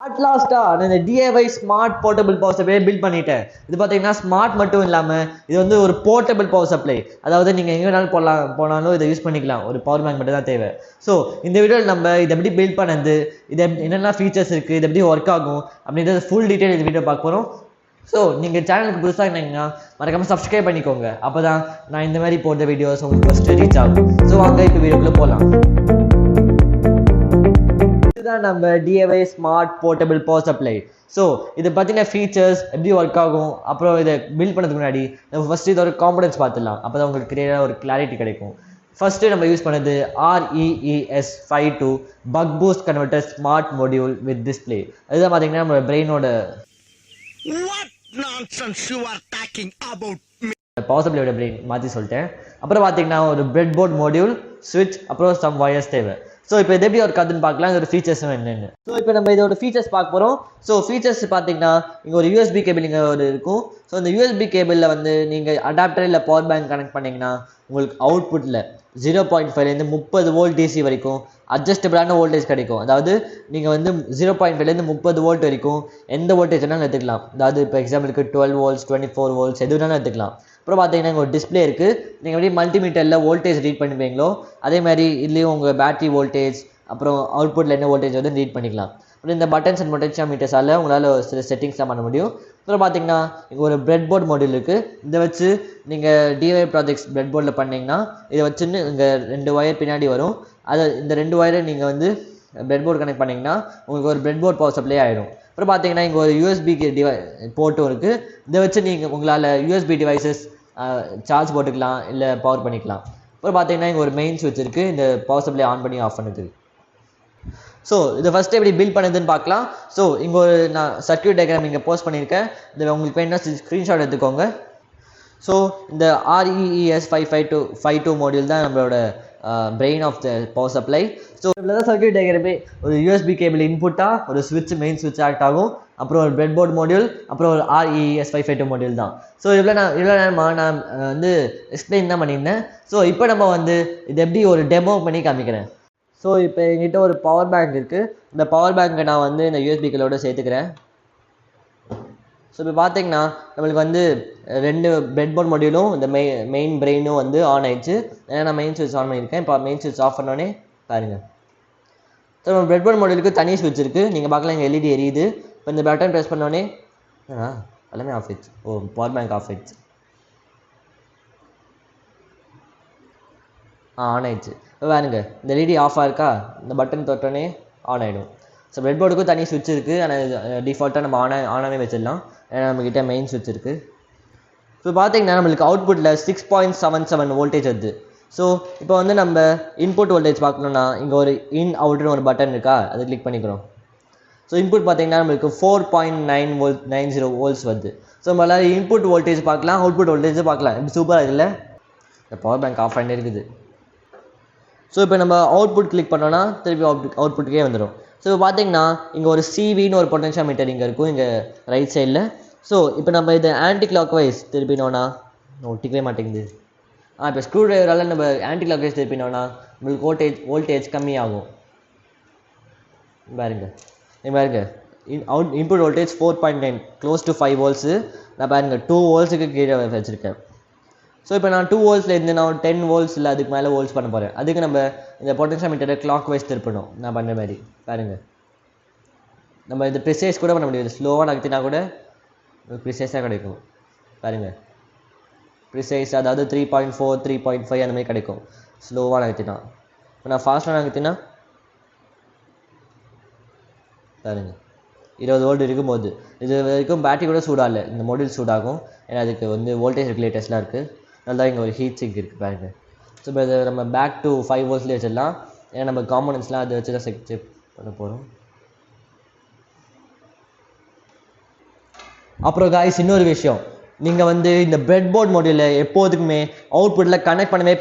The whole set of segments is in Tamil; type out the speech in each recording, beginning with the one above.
அட் லாஸ்டா நான் இந்த DIY smart portable power supply build பண்ணிட்டேன். இது பார்த்தீங்கன்னா ஸ்மார்ட் மட்டும் இல்லாமல் இது வந்து ஒரு போர்ட்டபிள் பவர் சப்ளை. அதாவது நீங்கள் எங்கே வேணாலும் போனாலும் இதை யூஸ் பண்ணிக்கலாம். ஒரு பவர் பேங்க் மட்டும் தான் தேவை. ஸோ இந்த வீடியோவில் நம்ம இதை எப்படி பில்ட் பண்ணது, இது என்னென்ன ஃபீச்சர்ஸ் இருக்குது, இது எப்படி ஒர்க் ஆகும் அப்படின்றது ஃபுல் டீட்டெயில் இந்த வீடியோ பார்க்க போகிறோம். ஸோ நீங்கள் சேனலுக்கு புதுசாக இருந்தீங்கன்னா மறக்காமல் சப்ஸ்கிரைப் பண்ணிக்கோங்க. அப்போ தான் நான் இந்த மாதிரி போடுற வீடியோஸ் உங்களுக்கு ஃபஸ்ட்டு ரீச் ஆகும். ஸோ வாங்க இப்போ வீடியோக்குள்ளே போகலாம். இதுதான் நம்ம DIY smart portable power supply. So இது பார்த்தீங்கன்னா ஃபீச்சர்ஸ் எப்படி ஒர்க் ஆகும், அப்புறம் இதை பில்ட் பண்ணதுக்கு முன்னாடி நம்ம ஃபஸ்ட்டு இதோட காம்பனன்ட்ஸ் பார்த்துடலாம். அப்போ தான் உங்களுக்கு கிளியராக ஒரு கிளாரிட்டி கிடைக்கும். ஃபஸ்ட்டு நம்ம யூஸ் பண்ணது REES52 buck boost converter smart module with display. அதுதான் பார்த்தீங்கன்னா நம்ம பிரெயினோட பவர் சப்ளையோட பிரெயின் மாற்றி சொல்லிட்டேன். அப்புறம் பார்த்தீங்கன்னா ஒரு பிரெட் போர்ட் மொடியூல், ஸ்விட்ச், அப்புறம் சம் வயர்ஸ் தேவை. ஸோ இப்போ இது எப்படி ஒரு கதுன்னு பார்க்கலாம், இதோட ஃபீச்சர்ஸும் என்னென்னு. ஸோ இப்போ நம்ம இதோட ஃபீச்சர்ஸ் பார்க்க போகிறோம். ஸோ ஃபீச்சர்ஸ் பார்த்தீங்கன்னா இங்கே ஒரு USB கேபிள் இங்கே ஒரு இருக்கும். ஸோ இந்த USB கேபிளில் வந்து நீங்கள் அடாப்டர் இல்லை பவர் பேங்க் கனெக்ட் பண்ணிங்கன்னா உங்களுக்கு அவுட்புட்டில் 0.5லேருந்து 30 வோல்ட் DC வரைக்கும் அட்ஜஸ்டபிளான வோல்டேஜ் கிடைக்கும். அதாவது நீங்கள் வந்து 0.5லேருந்து 30 வோல்ட் வரைக்கும் எந்த வோல்டேஜ் வேணாலும் எடுத்துக்கலாம். அதாவது இப்போ எக்ஸாம்பிளுக்கு 12 வோல்ட்ஸ் 24 வோல்ட்ஸ் எது வேணாலும் எடுத்துக்கலாம். அப்புறம் பார்த்தீங்கன்னா இங்கே ஒரு டிஸ்பிளே இருக்குது. நீங்கள் எப்படி மல்டிமீட்டரில் வோல்டேஜ் ரீட் பண்ணுவீங்களோ அதே மாதிரி இதுலேயும் உங்கள் பேட்டரி வோல்டேஜ் அப்புறம் அவுட்புட்டில் என்ன வோல்டேஜ் வந்து ரீட் பண்ணிக்கலாம். அப்புறம் இந்த பட்டன்ஸ் அண்ட் பொட்டென்ஷியோமீட்டர்ஸால் உங்களால் சில செட்டிங்ஸ்லாம் பண்ண முடியும். அப்புறம் பார்த்தீங்கன்னா இங்கே ஒரு பிரெட் போர்ட் மாடியூல் இருக்குது. இதை வச்சு நீங்கள் DIY ப்ராஜெக்ட்ஸ் பிரெட் போர்டில் பண்ணிங்கன்னா இதை வச்சுன்னு இங்கே 2 ஒயர் பின்னாடி வரும். அதை இந்த 2 ஒயரை நீங்கள் வந்து பிரெட் போர்டு கனெக்ட் பண்ணிங்கன்னா உங்களுக்கு ஒரு பிரெட் போர்ட் பவர் சப்ளை ஆகிடும். அப்புறம் பார்த்தீங்கன்னா இங்கே ஒரு USB போர்ட்டும் இருக்குது. இதை வச்சு நீங்கள் உங்களால் USB டிவைசஸ் சார்ஜ் போட்டுக்கலாம் இல்லை பவர் பண்ணிக்கலாம். அப்புறம் பார்த்தீங்கன்னா இங்கே ஒரு மெயின் ஸ்விட்ச் இருக்குது, இந்த பவர் சப்ளை ஆன் பண்ணி ஆஃப் பண்ணுறது. ஸோ இதை ஃபஸ்ட்டு எப்படி பில்ட் பண்ணுதுன்னு பார்க்கலாம். ஸோ இங்கே ஒரு நான் சர்க்யூட் டயக்ராம் இங்கே போஸ்ட் பண்ணியிருக்கேன். இதில் உங்களுக்கு வேணும்னா ஸ்க்ரீன்ஷாட் எடுத்துக்கோங்க. ஸோ இந்த REES52 மாடியூல் தான் நம்மளோட brain of the power supply. So இதில் தான் சர்க்யூட் டயக்ராமே ஒரு USB கேபிள் இன்புட்டாக ஒரு ஸ்விட்ச் மெயின் ஸ்விட்ச் ஆக்ட் ஆகும். அப்புறம் ஒரு பிரெட் போர்ட் மாடியூல், அப்புறம் ஒரு REES52 மாடியூல் தான். ஸோ இவ்வளோ நேரமாக நான் வந்து எக்ஸ்பிளைன் தான் பண்ணியிருந்தேன். ஸோ இப்போ நம்ம வந்து இது எப்படி ஒரு டெமோ பண்ணி காமிக்கிறேன். ஸோ இப்போ என்கிட்ட ஒரு பவர் பேங்க் இருக்குது. இந்த பவர் பேங்கை நான் வந்து இந்த USB கேபிளோட சேர்த்துக்கிறேன். ஸோ இப்போ பார்த்தீங்கன்னா நம்மளுக்கு வந்து 2 பிரெட் போர்ட் மாடியூலும் இந்த மெயின் பிரெயினும் வந்து ஆன் ஆயிடுச்சு. ஏன்னா நான் மெயின் ஸ்விட்ச் ஆன் பண்ணியிருக்கேன். இப்போ மெயின் ஸ்விட்ச் ஆஃப் பண்ணோன்னே பாருங்கள். ஸோ நம்ம பிரெட் போர்ட் மாடியூலுக்கு தனி ஸ்விட்ச் இருக்குது. நீங்கள் பார்க்கலாம் இங்கே LED எரியுது. இப்போ இந்த பட்டன் ப்ரெஸ் பண்ணோன்னே எல்லாமே ஆஃப் ஆயிடுச்சு. பவர் பேங்க் ஆஃப் ஆயிடுச்சு. ஆன் ஆயிடுச்சு. இப்போ பாருங்க இந்த LED ஆஃப் ஆயிருக்கா, இந்த பட்டன் தொட்டோன்னே ஆன் ஆகிடும். ஸோ பிரெட் போர்டுக்கும் தனி ஸ்விட்ச் இருக்குது. ஆனால் டிஃபால்ட்டாக நம்ம ஆனாகவே வச்சிடலாம். ஏன்னா நம்மக்கிட்ட மெயின் ஸ்விட்ச் இருக்குது. ஸோ பார்த்தீங்கன்னா நம்மளுக்கு அவுட்புட்டில் 6.77 வோல்டேஜ் வருது. ஸோ இப்போ வந்து நம்ம இன்புட் வோல்டேஜ் பார்க்கணுன்னா இங்கே ஒரு இன் அவுட்னு ஒரு பட்டன் இருக்கா, அதை கிளிக் பண்ணிக்கிறோம். ஸோ இன்புட் பார்த்தீங்கன்னா நம்மளுக்கு 4.90 வோல்ட்ஸ் வருது. ஸோ நம்மளால் இன்புட் வோல்டேஜ் பார்க்கலாம், அவுட்புட் வோல்டேஜ் பார்க்கலாம். இப்படி சூப்பராக இல்லை, இந்த பவர் பேங்க் ஆஃப் பண்ணி இருக்குது. ஸோ இப்போ நம்ம அவுட்புட் கிளிக் பண்ணோன்னா திருப்பி அவுட்புட்டுக்கே வந்துடும். ஸோ இப்போ பார்த்தீங்கன்னா இங்கே ஒரு CVன்னு ஒரு பொட்டன்ஷியோமீட்டர் இங்கே இருக்கும், இங்கே ரைட் சைடில். ஸோ இப்போ நம்ம இதை ஆன்டி கிளாக் வைஸ் திருப்பினோன்னா ஒட்டிக்கவே மாட்டேங்குது. இப்போ ஸ்க்ரூ டிரைவரால் நம்ம ஆன்டி கிளாக் வைஸ் திருப்பினோன்னா நம்மளுக்கு வோல்டேஜ் கம்மியாகும். பாருங்க input voltage 4.9 close to 5 volts. நான் பாருங்கள் 2 வோல்ட்ஸுக்கு கீழே வச்சுருக்கேன். ஸோ இப்போ நான் 2 வோல்ட்ஸில் இருந்து நான் 10 வோல்ட்ஸ் இல்லை அதுக்கு மேலே வோல்ட்ஸ் பண்ண போகிறேன். அதுக்கு நம்ம இந்த பொட்டன்ஷியோமீட்டரை கிளாக் வைஸ் திருப்பணும். நான் பண்ணுற மாதிரி பாருங்கள். நம்ம இந்த ப்ரிசைஸ் கூட பண்ண முடியாது. ஸ்லோவாக நகர்த்தினா கூட ப்ரிசைஸாக கிடைக்கும். பாருங்கள் ப்ரிசைஸ், அதாவது 3.4 3.5 அந்த மாதிரி கிடைக்கும் ஸ்லோவாக நகர்த்தினா. இப்போ நான் ஃபாஸ்ட்டாக நகர்த்தினா பாருங்கள் 20 வோல்ட் இருக்கும்போது இது வரைக்கும் பேட்டரி கூட சூடாகல, இந்த மாடியூல் சூடாகும். ஏன்னா அதுக்கு வந்து வோல்டேஜ் ரெகுலேட்டர்ஸ்லாம் இருக்குது. நல்லா இங்கே ஒரு ஹீட் சிங்க் இருக்குது பாருங்கள். ஸோ இப்போ இதை நம்ம பேக் டு 5 வோல்ட்ஸ்லேயே வச்சிடலாம். ஏன்னா நம்ம காம்பனன்ட்ஸ்லாம் அதை வச்சு தான் செக் பண்ண போகிறோம். அப்புறம் காய்ஸ் இன்னொரு விஷயம், நீங்கள் வந்து இந்த பிரெட் போர்ட் மாடியூலில் எப்போதுக்குமே அவுட்புட்டில் கனெக்ட்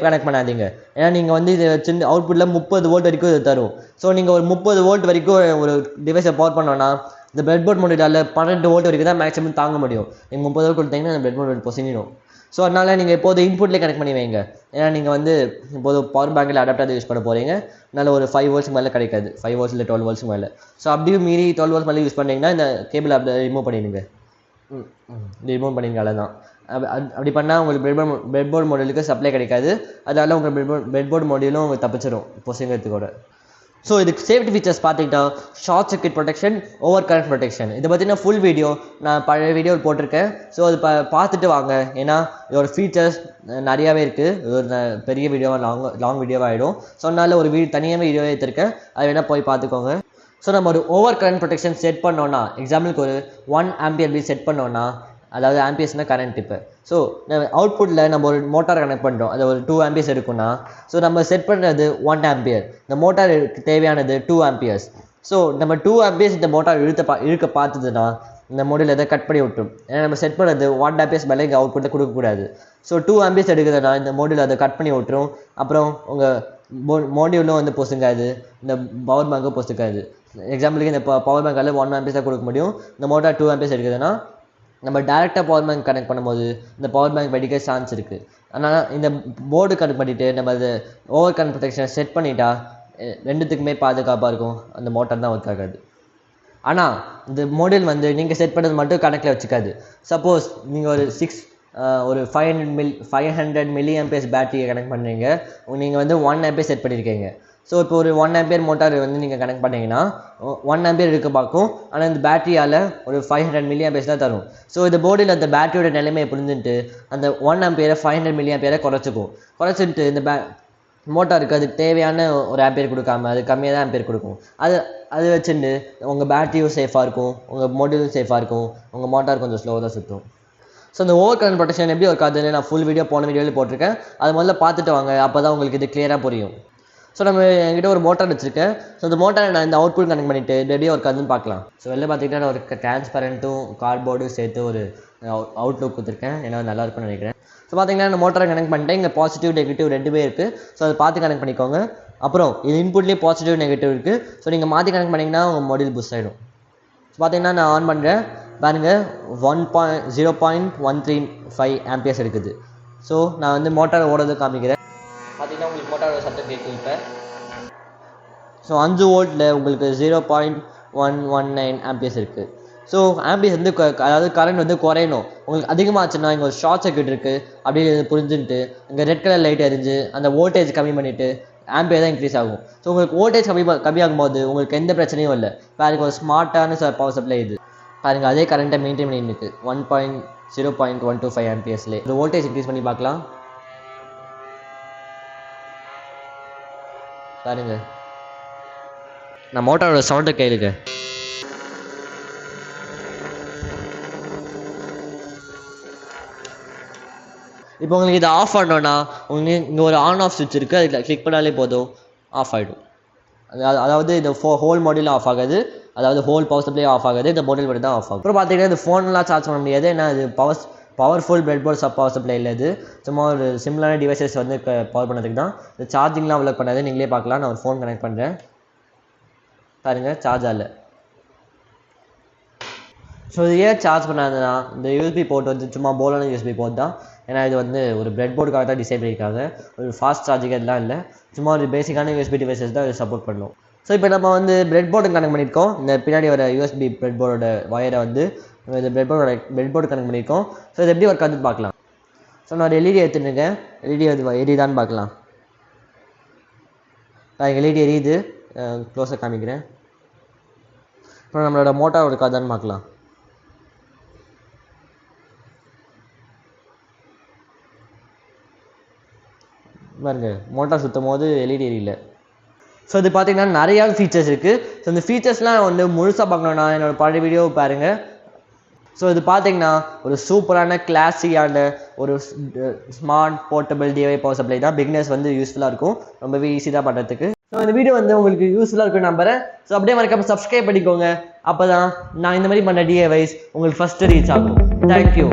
பண்ணாதீங்க. ஏன்னா நீங்கள் வந்து இதை வச்சு அவுட்புட்டில் 30 வோல்ட் வரைக்கும் இது தரும். ஸோ நீங்கள் ஒரு 30 வோல்ட் வரைக்கும் ஒரு டிவைஸை பவர் பண்ணோன்னா இந்த பிரெட் போர்ட் மாடியூலால் 12 வோல்ட் வரைக்கும் தான் மேக்ஸிமம் தாங்க முடியும். நீங்கள் 30 வோல்ட் கொடுத்தீங்கன்னா அந்த பிரெட் போர்ட் பொசினிடும். ஸோ அதனால் நீங்கள் இப்போது இன்புட்லேயே கனெக்ட் பண்ணி வைங்க. ஏன்னா நீங்கள் வந்து இப்போது பவர் பேங்கில் அடாப்டர் யூஸ் பண்ண போகிறீங்க, அதனால் ஒரு 5 volts மேலே கிடைக்காது, 5 volts இல்லை 12 volts மேலே. ஸோ அப்படியும் மீறி 12 volts மேலே யூஸ் பண்ணிங்கன்னா இந்த கேபிள் அப்படி ரிமூவ் பண்ணிடுங்க. ரிமூவ் பண்ணிடுங்க. அவ்வளோதான். அப்படி பண்ணால் உங்களுக்கு பிரெட்போர்ட் மாடியூலுக்கு சப்ளை கிடைக்காது. அதனால் உங்கள் பிரெட்போர்ட் மாடியூலும் உங்களுக்கு தப்பிச்சிடும் பொசுங்கிறதுக்கூட. ஸோ இதுக்கு சேஃப்டி ஃபீச்சர்ஸ் பார்த்துக்கிட்டா short circuit protection, over current protection. இதை பார்த்தீங்கன்னா ஃபுல் வீடியோ நான் பழைய வீடியோ போட்டிருக்கேன். ஸோ அது பார்த்துட்டு வாங்க. ஏன்னா இதோட ஃபீச்சர்ஸ் நிறையாவே இருக்குது. இது ஒரு பெரிய வீடியோவாக லாங் வீடியோவாக ஆகிடும். ஸோ அதனால் ஒரு தனியாகவே வீடியோவே எடுத்திருக்கேன், அது வேணால் போய் பார்த்துக்கோங்க. ஸோ நம்ம ஒரு ஓவர் கரண்ட் ப்ரொடெக்ஷன் செட் பண்ணோன்னா, எக்ஸாம்பிளுக்கு ஒரு 1 ampere பி செட் பண்ணோன்னா, அதாவது ஆம்பியர்ஸ்னால் கரண்ட். இப்போ ஸோ அவுட்புட்டில் நம்ம ஒரு மோட்டார் கனெக்ட் பண்ணுறோம், அது ஒரு 2 amperes இருக்குன்னா, ஸோ நம்ம செட் பண்ணுறது 1 ampere, இந்த மோட்டாருக்கு தேவையானது 2 amperes. ஸோ நம்ம 2 amperes இந்த மோட்டார் இழுக்க பார்த்ததுன்னா இந்த மாடியூல் எதை கட் பண்ணி விட்டுரும். ஏன்னா நம்ம செட் பண்ணுறது 1 amperes மேலே இங்கே அவுட்புட்டை கொடுக்கக்கூடாது. ஸோ 2 amperes எடுக்குதுன்னா இந்த மாடியூல் அதை கட் பண்ணி விட்டுரும். அப்புறம் உங்கள் மாடியூலும் வந்து பொசுங்காது, இந்த பவர் பேங்க்கும் பொசுக்காது. எக்ஸாம்பிளுக்கு இந்த பவர் பேங்கால் 1 amperes தான் கொடுக்க முடியும். இந்த மோட்டார் 2 amperes எடுக்குதுன்னா நம்ம டேரெக்டாக பவர் பேங்க் கனெக்ட் பண்ணும்போது இந்த பவர் பேங்க் வெடிக்க சான்ஸ் இருக்குது. அதனால் இந்த போர்டு கனெக்ட் பண்ணிவிட்டு நம்ம அது ஓவர் கரண்ட் ப்ரொடெக்ஷனை செட் பண்ணிட்டா ரெண்டுத்துக்குமே பாதுகாப்பாக இருக்கும், அந்த மோட்டார் தான் ஒர்க் ஆகாது. ஆனால் இந்த மாடியூல் வந்து நீங்கள் செட் பண்ணது மட்டும் கணக்கில் வச்சுக்காது. சப்போஸ் நீங்கள் ஒரு 500 mAh பேட்டரியை கனெக்ட் பண்ணுறீங்க, நீங்கள் வந்து 1 ampere செட் பண்ணியிருக்கீங்க. ஸோ இப்போ ஒரு 1 ampere மோட்டார் வந்து நீங்கள் கனெக்ட் பண்ணிங்கன்னா 1 ampere இருக்க பார்க்கும். ஆனால் இந்த பேட்டரியால் ஒரு 500 mAh தான் தரும். ஸோ இந்த போர்டில் அந்த பேட்டரியோட நிலைமையை புரிஞ்சுட்டு அந்த 1 ampere 500 mAh குறைச்சிட்டு இந்த மோட்டாருக்கு அதுக்கு தேவையான ஒரு ஆம்பியர் கொடுக்காம அது கம்மியாக தான் ஆம்பியர் கொடுக்கும். அது வச்சுட்டு உங்கள் பேட்டரியும் சேஃபாக இருக்கும், உங்கள் மோடியூலும் சேஃபாக இருக்கும், உங்கள் மோட்டார் கொஞ்சம் ஸ்லோவாக தான் சுற்றும். ஸோ இந்த ஓவர் கரண்ட் ப்ரொடெக்ஷன் எப்படி ஒர்க் ஆகுதுன்னு நான் ஃபுல் வீடியோ போன வீடியோவில் போட்டிருக்கேன். அது முதல்ல பார்த்துட்டு வாங்க, அப்போ தான் உங்களுக்கு இது கிளியராக புரியும். ஸோ நம்ம என்கிட்ட ஒரு மோட்டார் வச்சுருக்கேன். ஸோ இந்த மோட்டாரை நான் இந்த அவுட்புட் கனெக்ட் பண்ணிவிட்டு எப்படி ஒர்க் ஆகுதுன்னு பார்க்கலாம். ஸோ வெளில பார்த்திங்கன்னா ஒரு டிரான்ஸ்பரண்ட்டும் கார்ட்போர்டும் சேர்த்து ஒரு அவுட்லுக் கொடுத்துருக்கேன். ஏன்னா நல்லாயிருக்கும்னு நினைக்கிறேன். ஸோ பார்த்தீங்கன்னா இந்த மோட்டாரை கனெக்ட் பண்ணிட்டேன். இங்கே பாசிட்டிவ் நெகட்டிவ் ரெண்டுமே இருக்குது. ஸோ அதை பார்த்து கனெக்ட் பண்ணிக்கோங்க. அப்புறம் இது இன்புட்லேயே பாசிட்டிவ் நெகட்டிவ் இருக்குது. ஸோ நீங்கள் மாற்றி கனெக்ட் பண்ணிங்கன்னா உங்கள் மாடியூல் புஷ் ஆகிடும். ஸோ பார்த்தீங்கன்னா நான் ஆன் பண்ணுறேன், பாருங்கள் 0.135 amperes எடுக்குது. ஸோ நான் வந்து மோட்டார் ஓடுறது காமிக்கிறேன். பார்த்தீங்கன்னா உங்களுக்கு மோட்டாரோட சத்தம் கேட்கும். இப்போ ஸோ 5 voltல உங்களுக்கு 0.119 amperes இருக்குது. ஸோ ஆம்பியர்ஸ் வந்து அதாவது கரண்ட் வந்து குறையணும். உங்களுக்கு அதிகமாகச்சுன்னா இங்கே ஒரு ஷார்ட் சர்க்யூட் இருக்குது அப்படின்னு புரிஞ்சுட்டு இங்கே ரெட் கலர் லைட் எரிஞ்சு அந்த வோல்டேஜ் கம்மி பண்ணிவிட்டு ஆம்பியர் தான் இன்க்ரீஸ் ஆகும். ஸோ உங்களுக்கு வோல்டேஜ் கம்மியாகும் போது உங்களுக்கு எந்த பிரச்சனையும் இல்லை. பாருங்க ஒரு ஸ்மார்ட்டான பவர் சப்ளை இது. பாருங்கள் அதே கரண்ட்டை மெயின்டைன் பண்ணி இருக்குது 0.125 amperesலே. இந்த வோல்டேஜ் இன்க்ரீஸ் பண்ணி பார்க்கலாம். பாருங்க நான் மோட்டாரோட சவுண்டை கேளுங்க. இப்போ உங்களுக்கு இதை ஆஃப் பண்ணோன்னா உங்களுக்கு இங்கே ஒரு ஆன் ஆஃப் சுவிட்ச் இருக்குது, அதில் கிளிக் பண்ணாலே போதும் ஆஃப் ஆகிடும். அதாவது இந்த ஹோல் மாடியூலும் ஆஃப் ஆகாது, அதாவது ஹோல் பவர் சப்ளை ஆஃப் ஆகாது, இந்த மாடியூல் மட்டும் தான் ஆஃப் ஆகும். அப்புறம் பார்த்தீங்கன்னா இந்த ஃபோன்லாம் சார்ஜ் பண்ண முடியாது. ஏன்னா இது பவர்ஃபுல் பிரெட்போர்ட் பவர் சப்ளை இல்லை. இது சும்மா ஒரு சிம்பிளான டிவைசஸ் வந்து பவர் பண்ணதுக்கு தான். இந்த சார்ஜிங்லாம் அவ்வளோ பண்ணாது, நீங்களே பார்க்கலாம். நான் ஒரு ஃபோன் கனெக்ட் பண்ணுறேன், பாருங்கள் சார்ஜ் ஆகல. ஸோ இது ஏன் சார்ஜ் பண்ணாதுன்னா இந்த யூஎஸ்பி போர்ட் வந்து சும்மா போலான யூஎஸ்பி போர்ட் தான். ஏன்னா இது வந்து ஒரு பிரெட்போர்டுக்காக தான் டிசைன் பண்ணியிருக்காங்க, ஒரு ஃபாஸ்ட் சார்ஜிங் எல்லாம் இல்லை. சும்மா ஒரு பேசிக்கான யூஎஸ்பி டிவைசஸ் தான் இது சப்போர்ட் பண்ணும். ஸோ இப்போ நம்ம வந்து பிரெட்போர்டு கனெக்ட் பண்ணியிருக்கோம். இந்த பின்னாடி வர யூஎஸ்பி பிரெட்போர்டோட வயரை வந்து இந்த பிரெட்போர்டு கனெக்ட் பண்ணியிருக்கோம். ஸோ இது எப்படி ஒர்க் ஆகுதுன்னு பார்க்கலாம். ஸோ நான் ஒரு எல்இடி எடுத்துட்டுருக்கேன், எல்இடி எரியுதான்னு பார்க்கலாம். எல்இடி எரியுது, க்ளோஸாக காமிக்கிறேன். அப்புறம் நம்மளோட மோட்டார் ஒர்க் ஆகுதான்னு பார்க்கலாம். பாருங்க மோட்டார் சுற்றும் போது எல்இடி எரியல. ஸோ இது பார்த்தீங்கன்னா நிறையா ஃபீச்சர்ஸ் இருக்குது. ஸோ இந்த ஃபீச்சர்ஸ்லாம் வந்து முழுசாக பார்க்கணுன்னா என்னோடய பழைய வீடியோவை பாருங்கள். ஸோ இது பார்த்தீங்கன்னா ஒரு சூப்பரான கிளாஸியான ஒரு smart portable DI power supply தான். பிகினர்ஸ் வந்து யூஸ்ஃபுல்லாக இருக்கும், ரொம்பவே ஈஸி தான் பண்ணுறதுக்கு. ஸோ இந்த வீடியோ வந்து உங்களுக்கு யூஸ்ஃபுல்லாக இருக்குன்னு நம்புறேன். ஸோ அப்படியே மறக்காம சப்ஸ்கிரைப் பண்ணிக்கோங்க, அப்போ தான் நான் இந்த மாதிரி பண்ண டிஐவைஸ் உங்களுக்கு ஃபஸ்ட்டு ரீச் ஆகும். தேங்க்யூ.